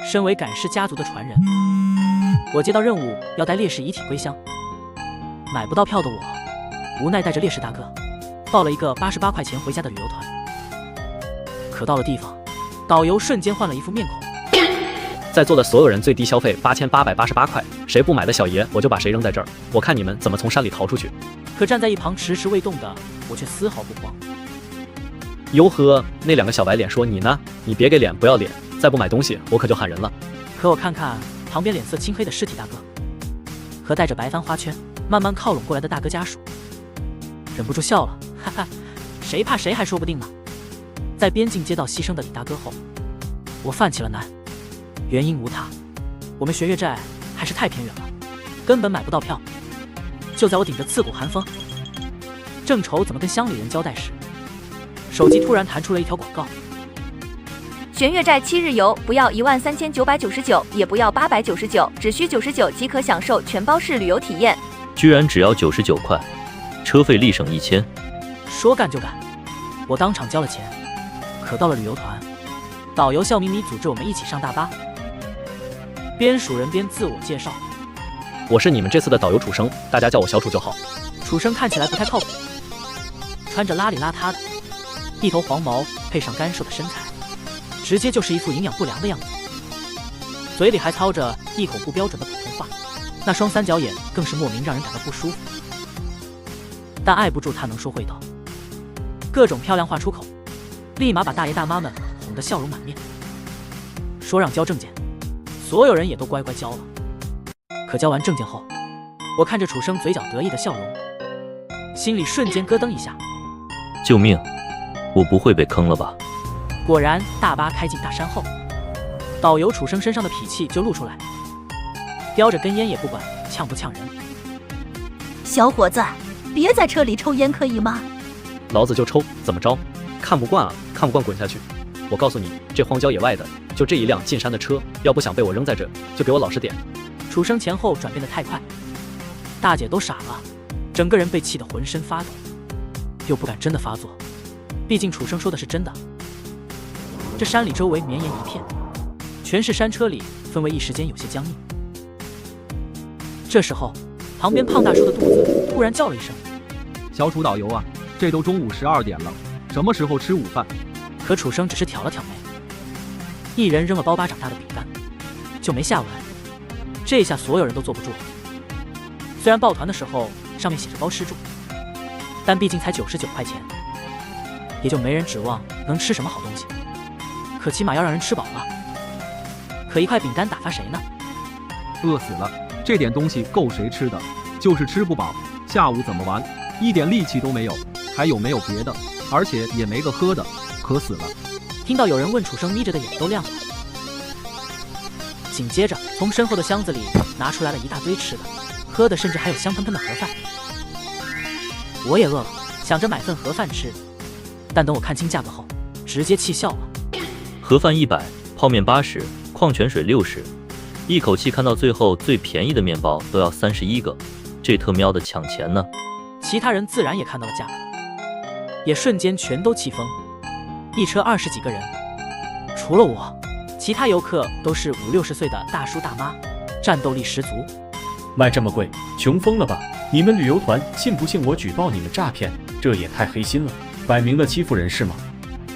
身为赶尸家族的传人，我接到任务要带烈士遗体归乡。买不到票的我，无奈带着烈士大哥，报了一个88块钱回家的旅游团。可到了地方，导游瞬间换了一副面孔。在座的所有人最低消费8888块，谁不买的小爷我就把谁扔在这儿，我看你们怎么从山里逃出去。可站在一旁迟迟未动的我却丝毫不慌。哟呵，那2个小白脸说你呢？你别给脸不要脸，再不买东西我可就喊人了。可我看看旁边脸色青黑的尸体大哥，和带着白帆花圈慢慢靠拢过来的大哥家属，忍不住笑了，哈哈，谁怕谁还说不定呢。在边境接到牺牲的李大哥后，我犯起了难。原因无他，我们学岳寨还是太偏远了，根本买不到票。就在我顶着刺骨寒风，正愁怎么跟乡里人交代时，手机突然弹出了一条广告：玄岳寨7日游，不要13999，也不要899，只需99即可享受全包式旅游体验。居然只要99块，车费立省1000。说干就干，我当场交了钱。可到了旅游团，导游笑眯眯组织我们一起上大巴，边数人边自我介绍：我是你们这次的导游楚生，大家叫我小楚就好。楚生看起来不太靠谱，穿着邋里邋遢的，一头黄毛配上干瘦的身材，直接就是一副营养不良的样子，嘴里还操着一口不标准的普通话，那双三角眼更是莫名让人感到不舒服。但碍不住他能说会道，各种漂亮话出口，立马把大爷大妈们哄得笑容满面。说让交证件，所有人也都乖乖交了。可交完证件后，我看着楚生嘴角得意的笑容，心里瞬间咯噔一下。救命！我不会被坑了吧？果然，大巴开进大山后，导游楚生身上的痞气就露出来，叼着根烟也不管呛不呛人。小伙子，别在车里抽烟可以吗？老子就抽，怎么着？看不惯啊，看不惯滚下去！我告诉你，这荒郊野外的，就这一辆进山的车，要不想被我扔在这，就给我老实点。楚生前后转变得太快，大姐都傻了，整个人被气得浑身发抖，又不敢真的发作，毕竟楚生说的是真的。这山里周围绵延一片，全是山车里，氛围一时间有些僵硬。这时候，旁边胖大叔的肚子突然叫了一声：“小楚导游啊，这都中午12点了，什么时候吃午饭？”可楚生只是挑了挑眉，一人扔了包巴掌大的饼干，就没下文。这下所有人都坐不住了。虽然报团的时候上面写着包吃住，但毕竟才99块钱，也就没人指望能吃什么好东西。可起码要让人吃饱了。可一块饼干打发谁呢？饿死了，这点东西够谁吃的？就是吃不饱，下午怎么玩？一点力气都没有。还有没有别的？而且也没个喝的，渴死了。听到有人问，楚生眯着的眼都亮了。紧接着，从身后的箱子里拿出来了一大堆吃的、喝的，甚至还有香喷喷的盒饭。我也饿了，想着买份盒饭吃，但等我看清价格后，直接气笑了。盒饭100，泡面80，矿泉水60，一口气看到最后，最便宜的面包都要31个，这特喵的抢钱呢！其他人自然也看到了价格，也瞬间全都气疯。一车20几个人，除了我，其他游客都是50、60岁的大叔大妈，战斗力十足。卖这么贵，穷疯了吧？你们旅游团信不信我举报你们诈骗？这也太黑心了，摆明了欺负人是吗？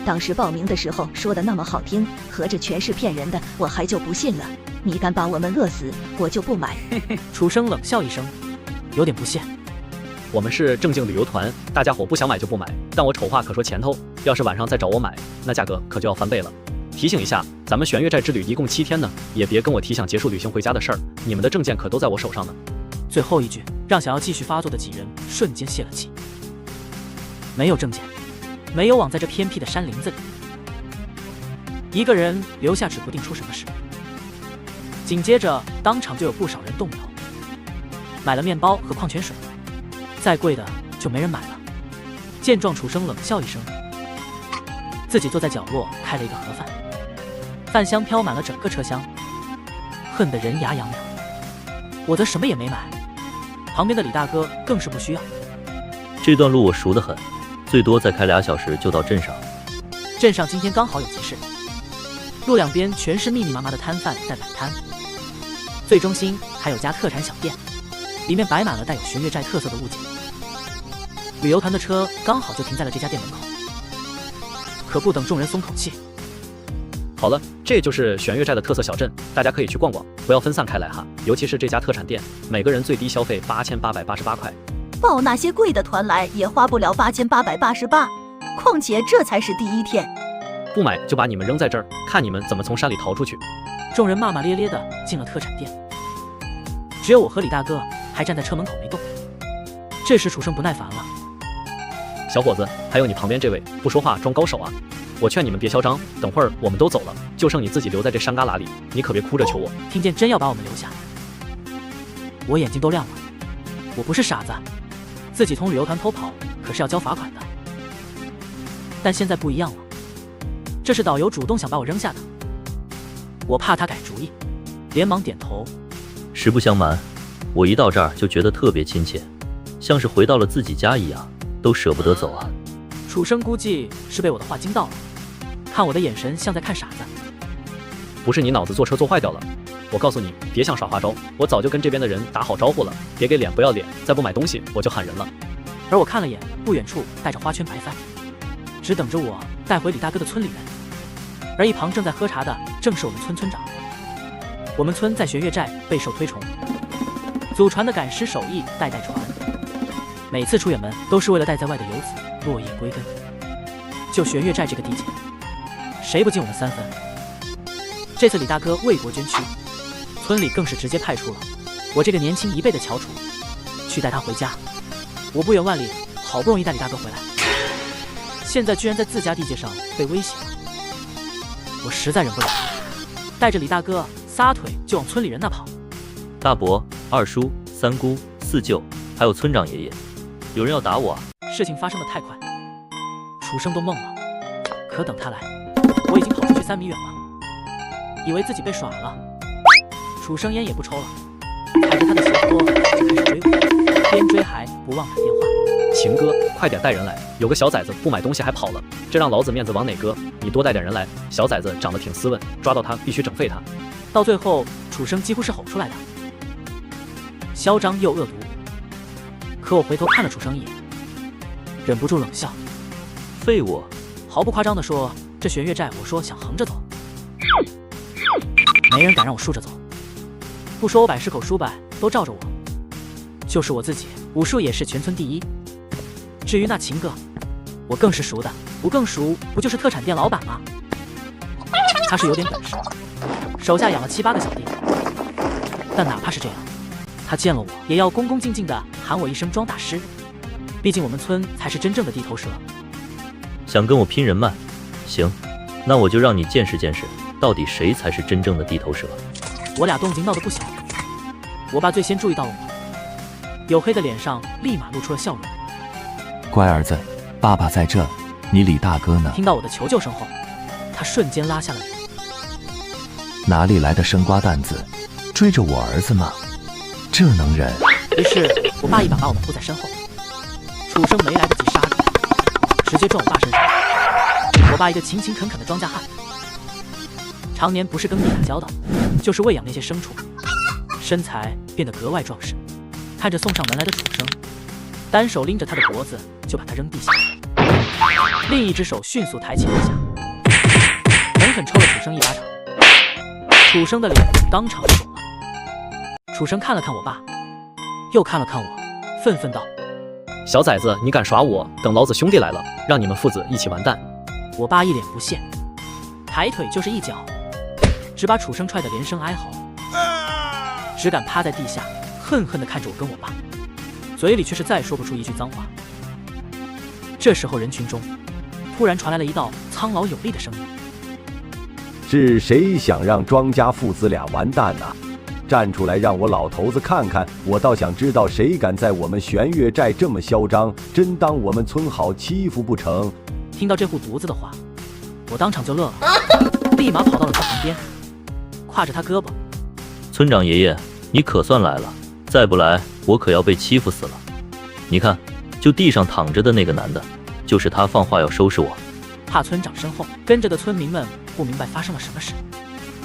当时报名的时候说的那么好听，合着全是骗人的，我还就不信了。你敢把我们饿死，我就不买。楚生冷笑一声，有点不屑。我们是正经旅游团，大家伙不想买就不买，但我丑话可说前头，要是晚上再找我买，那价格可就要翻倍了。提醒一下，咱们玄岳寨之旅一共7天呢，也别跟我提想结束旅行回家的事儿，你们的证件可都在我手上呢。最后一句让想要继续发作的几人瞬间泄了气。没有证件，没有网，在这偏僻的山林子里，一个人留下指不定出什么事。紧接着当场就有不少人动摇，买了面包和矿泉水，再贵的就没人买了。见状，楚生冷笑一声，自己坐在角落开了一个盒饭，饭香飘满了整个车厢，恨得人牙痒痒。我则什么也没买，旁边的李大哥更是不需要。这段路我熟得很，最多再开2小时就到镇上。镇上今天刚好有急事，路两边全是密密麻麻的摊贩在摆摊，最中心还有家特产小店，里面摆满了带有玄月寨特色的物件。旅游团的车刚好就停在了这家店门口，可不等众人松口气，好了，这就是玄月寨的特色小镇，大家可以去逛逛，不要分散开来哈。尤其是这家特产店，每个人最低消费8888块。报那些贵的团来也花不了8888，况且这才是第一天。不买就把你们扔在这儿，看你们怎么从山里逃出去。众人骂骂咧咧的进了特产店，只有我和李大哥还站在车门口没动。这时楚生不耐烦了：小伙子，还有你旁边这位，不说话装高手啊！我劝你们别嚣张，等会儿我们都走了，就剩你自己留在这山旮旯里，你可别哭着求我。听见真要把我们留下，我眼睛都亮了。我不是傻子，自己从旅游团偷跑可是要交罚款的。但现在不一样了，这是导游主动想把我扔下的，我怕他改主意，连忙点头。实不相瞒，我一到这儿就觉得特别亲切，像是回到了自己家一样，都舍不得走啊。楚生估计是被我的话惊到了，看我的眼神像在看傻子。不是你脑子坐车坐坏掉了，我告诉你，别想耍花招，我早就跟这边的人打好招呼了，别给脸不要脸，再不买东西我就喊人了。而我看了眼不远处带着花圈白帆，只等着我带回李大哥的村里人。而一旁正在喝茶的正是我们村村长。我们村在玄月寨备受推崇，祖传的赶尸手艺代代传，每次出远门都是为了带在外的游子落叶归根。就玄月寨这个地界，谁不敬我们3分？这次李大哥为国捐躯，村里更是直接派出了我这个年轻一辈的翘楚去带他回家。我不远万里，好不容易带李大哥回来，现在居然在自家地界上被威胁了，我实在忍不了，带着李大哥撒腿就往村里人那跑。大伯、二叔、三姑、四舅，还有村长爷爷，有人要打我啊！事情发生的太快，楚生都懵了。可等他来，我已经跑出去3米远了，以为自己被耍了。楚生烟也不抽了，踩着他的斜坡就开始追我，边追还不忘打电话。秦哥，快点带人来，有个小崽子不买东西还跑了，这让老子面子往哪搁？你多带点人来，小崽子长得挺斯文，抓到他必须整废他。到最后，楚生几乎是吼出来的，嚣张又恶毒。可我回头看了楚生一眼，忍不住冷笑：废物！毫不夸张地说，这玄月寨我说想横着走，没人敢让我竖着走。不说我百十口书百都罩着我，就是我自己武术也是全村第一。至于那秦哥，我更是熟的，不更熟不就是特产店老板吗？他是有点本事，手下养了7、8个小弟，但哪怕是这样，他见了我也要恭恭敬敬地喊我一声庄大师。毕竟我们村才是真正的地头蛇。想跟我拼人脉？行，那我就让你见识见识，到底谁才是真正的地头蛇。我俩动静闹得不小，我爸最先注意到了我，黝黑的脸上立马露出了笑容。乖儿子，爸爸在这，你李大哥呢？听到我的求救声后，他瞬间拉下了脸。哪里来的生瓜蛋子，追着我儿子吗？这能忍？于是我爸一把把我们护在身后，楚生没来得及刹住，直接撞我爸身上。我爸一个勤勤恳恳的庄稼汉，常年不是耕地打交道，就是喂养那些牲畜，身材变得格外壮实。看着送上门来的楚生，单手拎着他的脖子就把他扔地下，另一只手迅速抬起来下，狠狠抽了楚生一巴掌。楚生的脸当场就肿了。楚生看了看我爸，又看了看我，愤愤道：小崽子，你敢耍我，等老子兄弟来了，让你们父子一起完蛋。我爸一脸不屑，抬腿就是一脚，只把楚生踹得连声哀嚎，只敢趴在地下恨恨地看着我跟我爸，嘴里却是再说不出一句脏话。这时候人群中突然传来了一道苍老有力的声音：是谁想让庄家父子俩完蛋啊？站出来让我老头子看看，我倒想知道谁敢在我们玄月寨这么嚣张，真当我们村好欺负不成？听到这户犊子的话，我当场就乐了，立马跑到了他旁边，挎着他胳膊：村长爷爷，你可算来了，再不来我可要被欺负死了。你看，就地上躺着的那个男的，就是他放话要收拾我。怕村长身后跟着的村民们不明白发生了什么事。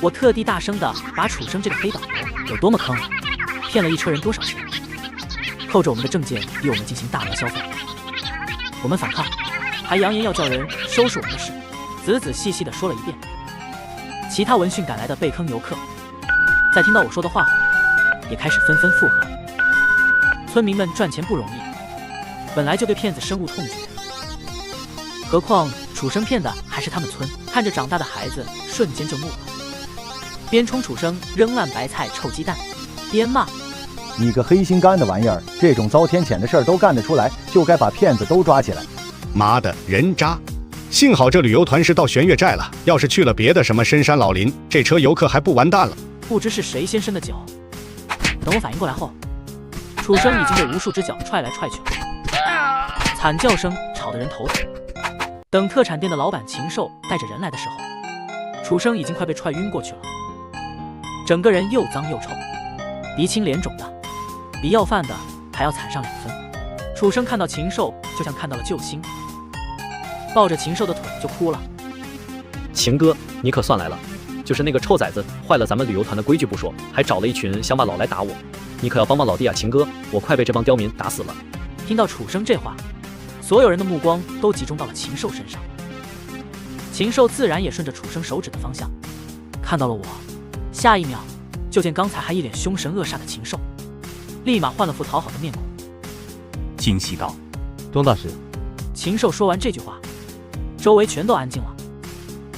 我特地大声的把楚生这个黑导游有多么坑，骗了一车人多少钱，扣着我们的证件逼我们进行大额消费。我们反抗，还扬言要叫人收拾我们的事，仔仔细细的说了一遍。其他闻讯赶来的被坑游客，在听到我说的话后，也开始纷纷附和。村民们赚钱不容易，本来就对骗子深恶痛绝，何况楚生骗的还是他们村，看着长大的孩子，瞬间就怒了，边冲楚生扔烂白菜臭鸡蛋，边骂：你个黑心肝的玩意儿，这种遭天谴的事儿都干得出来，就该把骗子都抓起来。妈的，人渣！幸好这旅游团是到玄月寨了，要是去了别的什么深山老林，这车游客还不完蛋了。不知是谁先生的酒，等我反应过来后，楚生已经被无数只脚踹来踹去，惨叫声吵得人头疼。等特产店的老板禽兽带着人来的时候，楚生已经快被踹晕过去了，整个人又脏又臭，鼻青脸肿的，比要饭的还要惨上2分。楚生看到禽兽就像看到了救星，抱着禽兽的腿就哭了。秦哥，你可算来了！就是那个臭崽子坏了咱们旅游团的规矩不说，还找了一群乡巴佬来打我，你可要帮帮老弟啊，秦哥，我快被这帮刁民打死了。听到楚生这话，所有人的目光都集中到了禽兽身上。禽兽自然也顺着楚生手指的方向看到了我，下一秒就见刚才还一脸凶神恶煞的禽兽，立马换了副讨好的面孔，惊喜道：庄大师。禽兽说完这句话，周围全都安静了，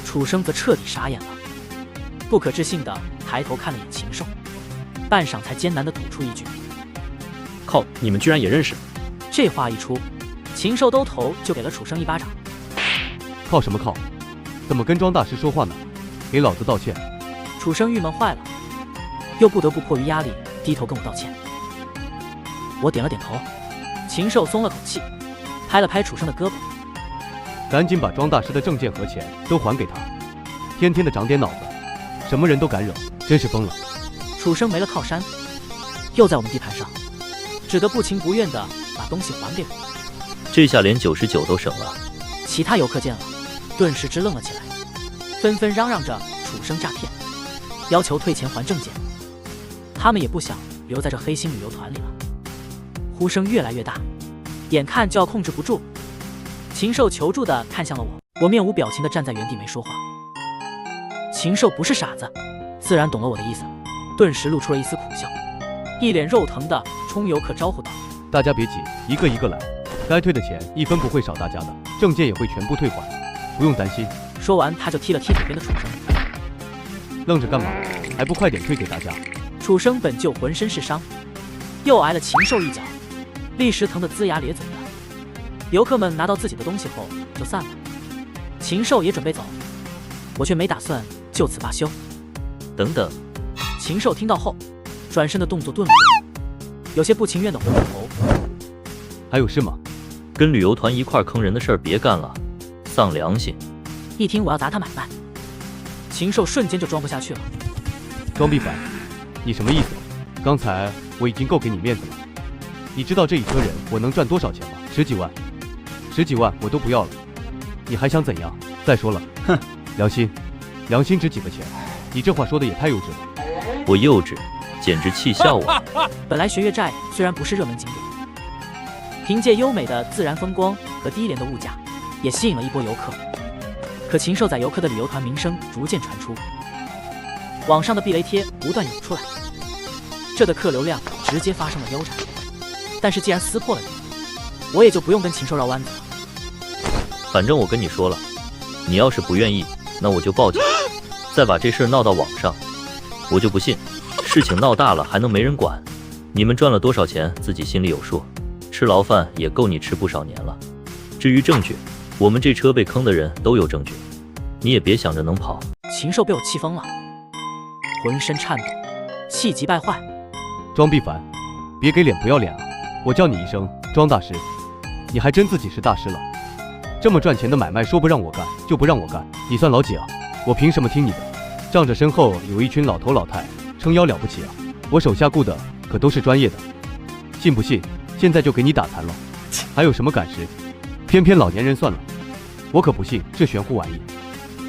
楚生则彻底傻眼了，不可置信的抬头看了眼禽兽，半晌才艰难地吐出一句：靠，你们居然也认识？这话一出，禽兽都头就给了楚生一巴掌。靠什么靠？怎么跟庄大师说话呢？给老子道歉！楚生郁闷坏了，又不得不迫于压力低头跟我道歉。我点了点头，禽兽松了口气，拍了拍楚生的胳膊：赶紧把庄大师的证件和钱都还给他，天天的长点脑子，什么人都敢惹，真是疯了。楚生没了靠山，又在我们地盘上，只得不情不愿地把东西还给我。这下连99都省了。其他游客见了，顿时支愣了起来，纷纷嚷嚷着楚生诈骗，要求退钱还证件。他们也不想留在这黑心旅游团里了。呼声越来越大，眼看就要控制不住。禽兽求助地看向了我，我面无表情地站在原地没说话。禽兽不是傻子，自然懂了我的意思，顿时露出了一丝苦笑，一脸肉疼地冲游客招呼道：大家别急，一个一个来，该退的钱1分不会少大家的，证件也会全部退还，不用担心。说完他就踢了踢腿边的楚生。愣着干嘛？还不快点退给大家！楚生本就浑身是伤，又挨了禽兽一脚，立时疼得龇牙咧嘴的。游客们拿到自己的东西后就散了，禽兽也准备走，我却没打算就此罢休。等等！禽兽听到后，转身的动作顿了顿，有些不情愿的回过头。还有事吗？跟旅游团一块坑人的事儿别干了，丧良心！一听我要砸他买卖，禽兽瞬间就装不下去了。庄必凡，你什么意思？刚才我已经够给你面子了，你知道这一车人我能赚多少钱吗？10几万，10几万我都不要了，你还想怎样？再说了，哼，良心值几个钱？你这话说的也太幼稚了。我幼稚，简直气笑我。本来玄月寨虽然不是热门景点，凭借优美的自然风光和低廉的物价，也吸引了一波游客。可禽兽载游客的旅游团名声逐渐传出，网上的避雷贴不断涌出来，这的客流量直接发生了腰斩。但是既然撕破了脸，我也就不用跟禽兽绕弯子了。反正我跟你说了，你要是不愿意，那我就报警，再把这事闹到网上。我就不信，事情闹大了还能没人管。你们赚了多少钱，自己心里有数，吃牢饭也够你吃不少年了。至于证据，我们这车被坑的人都有证据，你也别想着能跑。禽兽被我气疯了，浑身颤抖，气急败坏。庄必凡，别给脸不要脸啊！我叫你一声庄大师，你还真自己是大师了。这么赚钱的买卖，说不让我干就不让我干，你算老几啊？我凭什么听你的？仗着身后有一群老头老太撑腰了不起啊！我手下雇的可都是专业的，信不信现在就给你打残了？还有什么赶时？偏偏老年人算了，我可不信这玄乎玩意。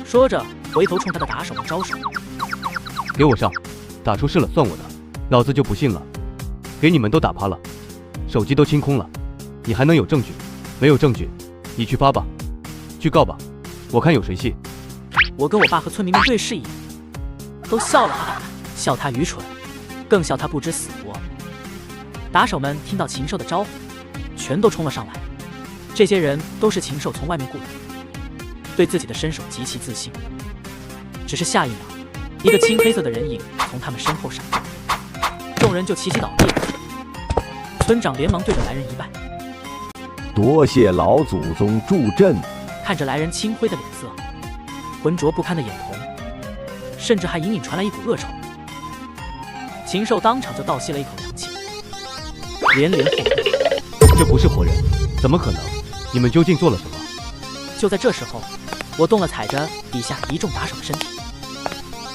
说着，回头冲他的打手们招手。给我上，打出事了算我的，老子就不信了。给你们都打趴了，手机都清空了，你还能有证据？没有证据，你去发吧，去告吧，我看有谁信。我跟我爸和村民们对视一眼，都笑了他，笑他愚蠢，更笑他不知死活。打手们听到禽兽的招呼，全都冲了上来。这些人都是禽兽从外面雇来的，对自己的身手极其自信。只是下一秒，一个青黑色的人影从他们身后闪过，众人就齐齐倒地了。村长连忙对着来人一拜，多谢老祖宗助阵。看着来人青灰的脸色，浑浊不堪的眼瞳，甚至还隐隐传来一股恶臭。禽兽当场就倒吸了一口凉气，连连后退。这不是活人，怎么可能？你们究竟做了什么？就在这时候，我动了踩着底下一众打手的身体，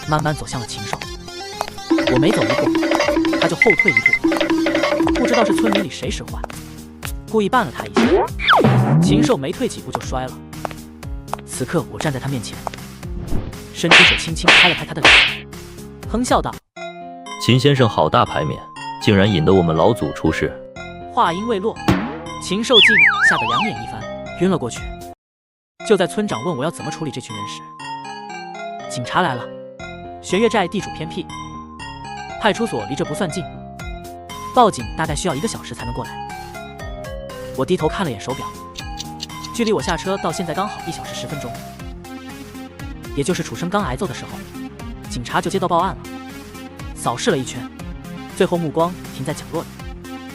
慢慢走向了禽兽。我每走一步，他就后退一步。不知道是村民里谁使坏，故意绊了他一下，禽兽没退几步就摔了。此刻我站在他面前，伸出手轻轻拍了拍他的脸，哼笑道：秦先生好大牌面，竟然引得我们老祖出事。话音未落，禽兽竟吓得两眼一翻，晕了过去。就在村长问我要怎么处理这群人时，警察来了。玄月寨地处偏僻，派出所离这不算近，报警大概需要1个小时才能过来。我低头看了眼手表，距离我下车到现在刚好1小时10分钟，也就是楚生刚挨揍的时候，警察就接到报案了。扫视了一圈，最后目光停在角落里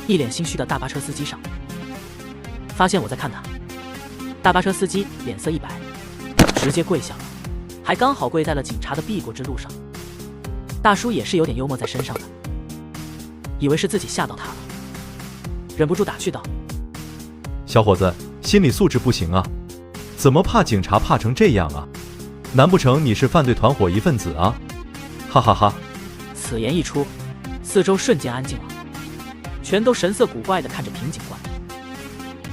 一脸心虚的大巴车司机上，发现我在看他。大巴车司机脸色一白，直接跪下了，还刚好跪在了警察的避过之路上。大叔也是有点幽默在身上的，以为是自己吓到他了，忍不住打趣道：小伙子，心理素质不行啊，怎么怕警察怕成这样啊？难不成你是犯罪团伙一份子啊？哈哈哈！此言一出，四周瞬间安静了，全都神色古怪地看着平警官。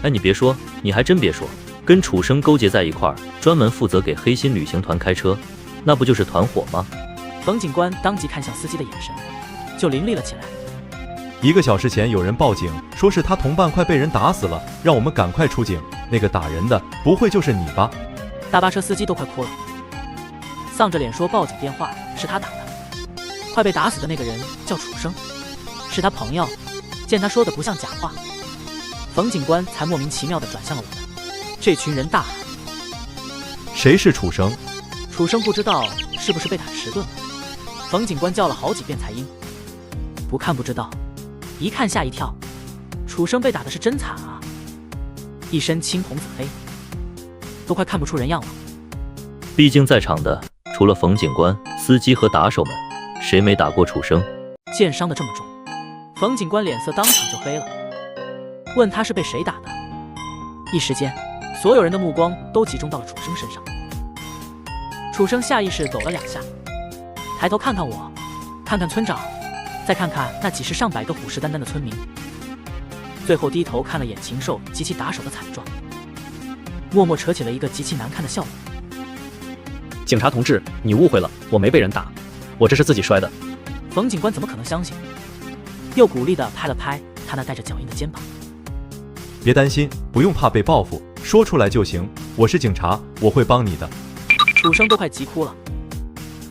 哎，你别说，你还真别说，跟楚生勾结在一块儿，专门负责给黑心旅行团开车，那不就是团伙吗？冯警官当即看向司机的眼神就凌厉了起来。1个小时前有人报警，说是他同伴快被人打死了，让我们赶快出警。那个打人的不会就是你吧？大巴车司机都快哭了，丧着脸说报警电话是他打的，快被打死的那个人叫楚生，是他朋友。见他说的不像假话，冯警官才莫名其妙地转向了我们。这群人大喊：谁是楚生？楚生不知道是不是被打迟钝了，冯警官叫了好几遍才应。不看不知道，一看吓一跳，楚生被打的是真惨啊，一身青红紫黑，都快看不出人样了。毕竟在场的除了冯警官、司机和打手们，谁没打过楚生？见伤的这么重，冯警官脸色当场就黑了，问他是被谁打的。一时间，所有人的目光都集中到了楚生身上。楚生下意识抖了2下，抬头看看我，看看村长，再看看那几十上百个虎视眈眈的村民，最后低头看了眼禽兽及其打手的惨状，默默扯起了一个极其难看的笑容。警察同志，你误会了，我没被人打，我这是自己摔的。冯警官怎么可能相信？又鼓励地拍了拍他那带着脚印的肩膀。别担心，不用怕被报复，说出来就行。我是警察，我会帮你的。楚生都快急哭了。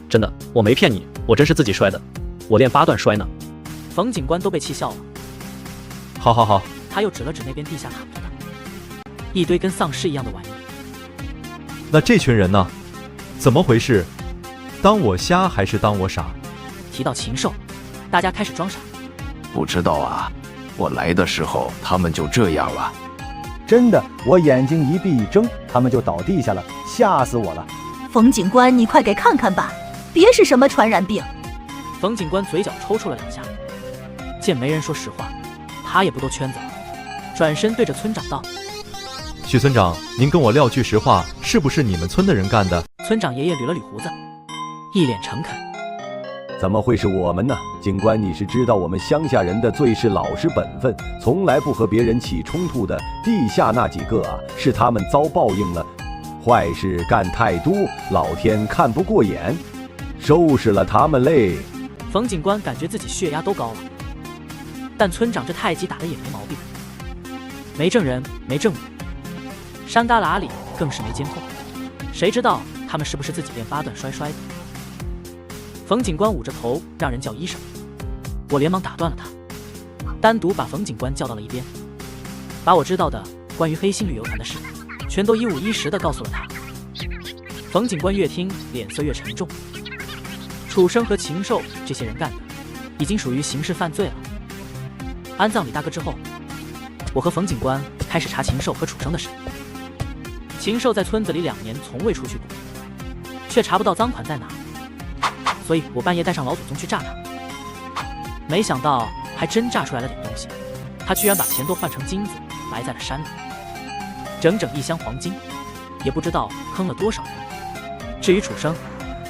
真的，我没骗你，我真是自己摔的，我练8段摔呢。冯警官都被气笑了。好好好。他又指了指那边地下躺着的一堆跟丧尸一样的玩意。那这群人呢？怎么回事？当我瞎还是当我傻？提到禽兽，大家开始装傻。不知道啊，我来的时候他们就这样了。真的，我眼睛一闭一睁，他们就倒地下了，吓死我了。冯警官，你快给看看吧，别是什么传染病。冯警官嘴角抽搐了2下，见没人说实话，他也不兜圈子了，转身对着村长道：许村长，您跟我撂句实话，是不是你们村的人干的？村长爷爷捋了捋胡子，一脸诚恳。怎么会是我们呢？警官，你是知道我们乡下人的最是老实本分，从来不和别人起冲突的。地下那几个啊，是他们遭报应了。坏事干太多，老天看不过眼，收拾了他们嘞。冯警官感觉自己血压都高了，但村长这太极打的也没毛病，没证人，没证物，山旮旯里更是没监控，谁知道他们是不是自己练八段摔摔的？冯警官捂着头让人叫医生，我连忙打断了他，单独把冯警官叫到了一边，把我知道的关于黑心旅游团的事全都一五一十地告诉了他。冯警官越听脸色越沉重，楚生和禽兽这些人干的已经属于刑事犯罪了。安葬李大哥之后，我和冯警官开始查禽兽和楚生的事。禽兽在村子里2年从未出去过，却查不到赃款在哪，所以我半夜带上老祖宗去炸他。没想到还真炸出来了点东西，他居然把钱都换成金子埋在了山里，整整1箱黄金，也不知道坑了多少人。至于楚生，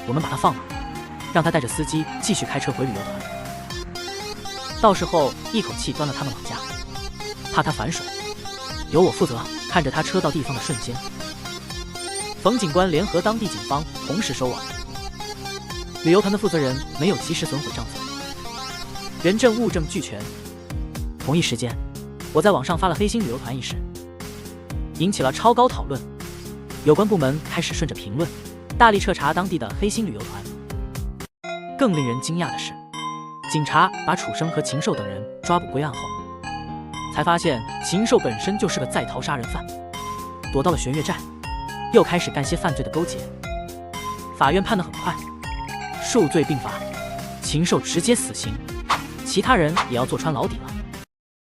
我们把他放了，让他带着司机继续开车回旅游团，到时候一口气端了他们往家，怕他反水，由我负责。看着他车到地方的瞬间，冯警官联合当地警方同时收网。旅游团的负责人没有及时损毁账册，人证物证俱全。同一时间，我在网上发了黑心旅游团一事，引起了超高讨论。有关部门开始顺着评论，大力彻查当地的黑心旅游团。更令人惊讶的是，警察把楚生和禽兽等人抓捕归案后，才发现禽兽本身就是个在逃杀人犯，躲到了玄月寨，又开始干些犯罪的勾结。法院判得很快，数罪并罚，禽兽直接死刑，其他人也要坐穿牢底了。